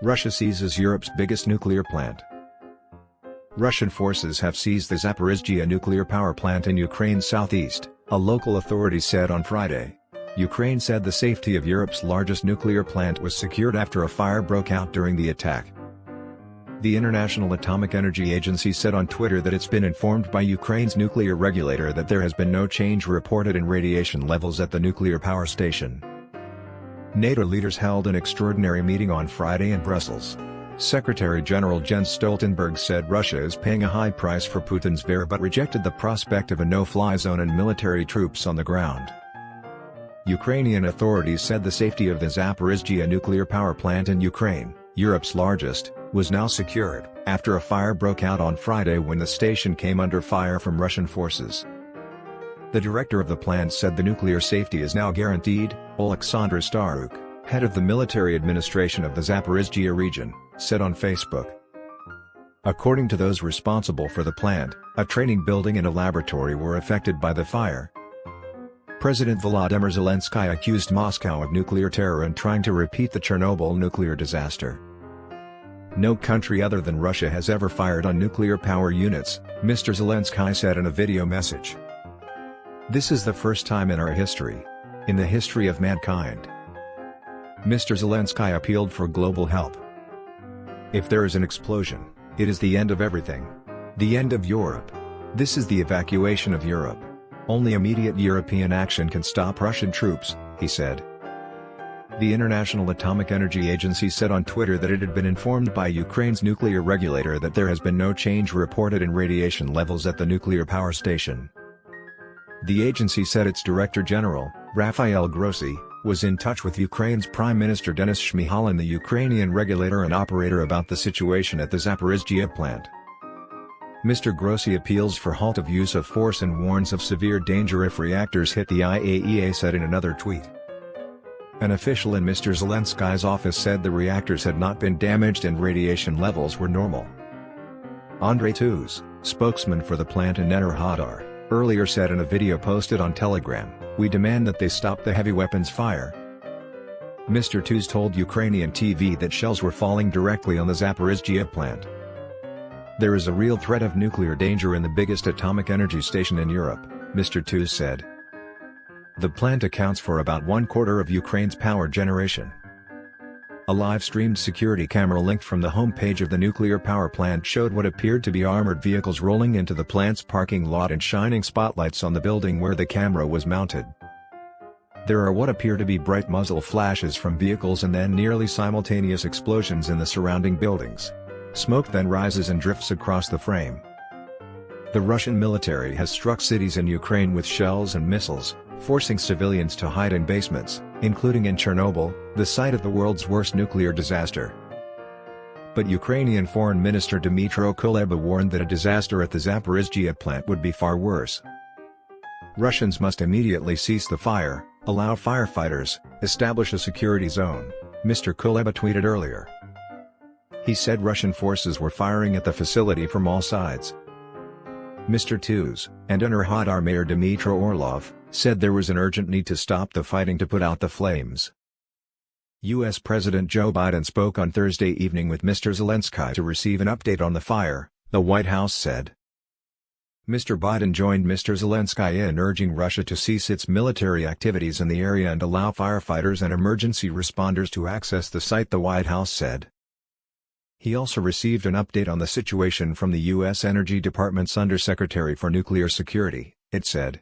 Russia seizes Europe's biggest nuclear plant. Russian forces have seized the Zaporizhzhia nuclear power plant in Ukraine's southeast, a local authority said on Friday. Ukraine said the safety of Europe's largest nuclear plant was secured after a fire broke out during the attack. The International Atomic Energy Agency said on Twitter that it's been informed by Ukraine's nuclear regulator that there has been no change reported in radiation levels at the nuclear power station. NATO leaders held an extraordinary meeting on Friday in Brussels. Secretary-General Jens Stoltenberg said Russia is paying a high price for Putin's war but rejected the prospect of a no-fly zone and military troops on the ground. Ukrainian authorities said the safety of the Zaporizhzhia nuclear power plant in Ukraine, Europe's largest, was now secured, after a fire broke out on Friday when the station came under fire from Russian forces. The director of the plant said the nuclear safety is now guaranteed. Oleksandr Staruk, head of the military administration of the Zaporizhzhia region, said on Facebook. According to those responsible for the plant, a training building and a laboratory were affected by the fire. President Volodymyr Zelensky accused Moscow of nuclear terror and trying to repeat the Chernobyl nuclear disaster. No country other than Russia has ever fired on nuclear power units, Mr. Zelensky said in a video message. This is the first time in our history. In the history of mankind. Mr. Zelensky appealed for global help. If there is an explosion, it is the end of everything. The end of Europe. This is the evacuation of Europe. Only immediate European action can stop Russian troops, he said. The International Atomic Energy Agency said on Twitter that it had been informed by Ukraine's nuclear regulator that there has been no change reported in radiation levels at the nuclear power station. The agency said its Director General, Rafael Grossi, was in touch with Ukraine's Prime Minister Denis Shmyhal and the Ukrainian regulator and operator about the situation at the Zaporizhzhia plant. Mr. Grossi appeals for halt of use of force and warns of severe danger if reactors hit, the IAEA said in another tweet. An official in Mr. Zelensky's office said the reactors had not been damaged and radiation levels were normal. Andrei Tuz, spokesman for the plant in Enerhodar, earlier said in a video posted on Telegram, "We demand that they stop the heavy weapons fire." Mr. Tuz told Ukrainian TV that shells were falling directly on the Zaporizhzhia plant. There is a real threat of nuclear danger in the biggest atomic energy station in Europe, Mr. Tuz said. The plant accounts for about 1/4 of Ukraine's power generation. A live-streamed security camera linked from the homepage of the nuclear power plant showed what appeared to be armored vehicles rolling into the plant's parking lot and shining spotlights on the building where the camera was mounted. There are what appear to be bright muzzle flashes from vehicles and then nearly simultaneous explosions in the surrounding buildings. Smoke then rises and drifts across the frame. The Russian military has struck cities in Ukraine with shells and missiles, forcing civilians to hide in basements, including in Chernobyl, the site of the world's worst nuclear disaster. But Ukrainian Foreign Minister Dmytro Kuleba warned that a disaster at the Zaporizhzhia plant would be far worse. Russians must immediately cease the fire, allow firefighters, establish a security zone, Mr. Kuleba tweeted earlier. He said Russian forces were firing at the facility from all sides. Mr. Tuz, and Enerhodar Mayor Dmytro Orlov, said there was an urgent need to stop the fighting to put out the flames. U.S. President Joe Biden spoke on Thursday evening with Mr. Zelensky to receive an update on the fire, the White House said. Mr. Biden joined Mr. Zelensky in urging Russia to cease its military activities in the area and allow firefighters and emergency responders to access the site, the White House said. He also received an update on the situation from the U.S. Energy Department's Undersecretary for Nuclear Security, it said.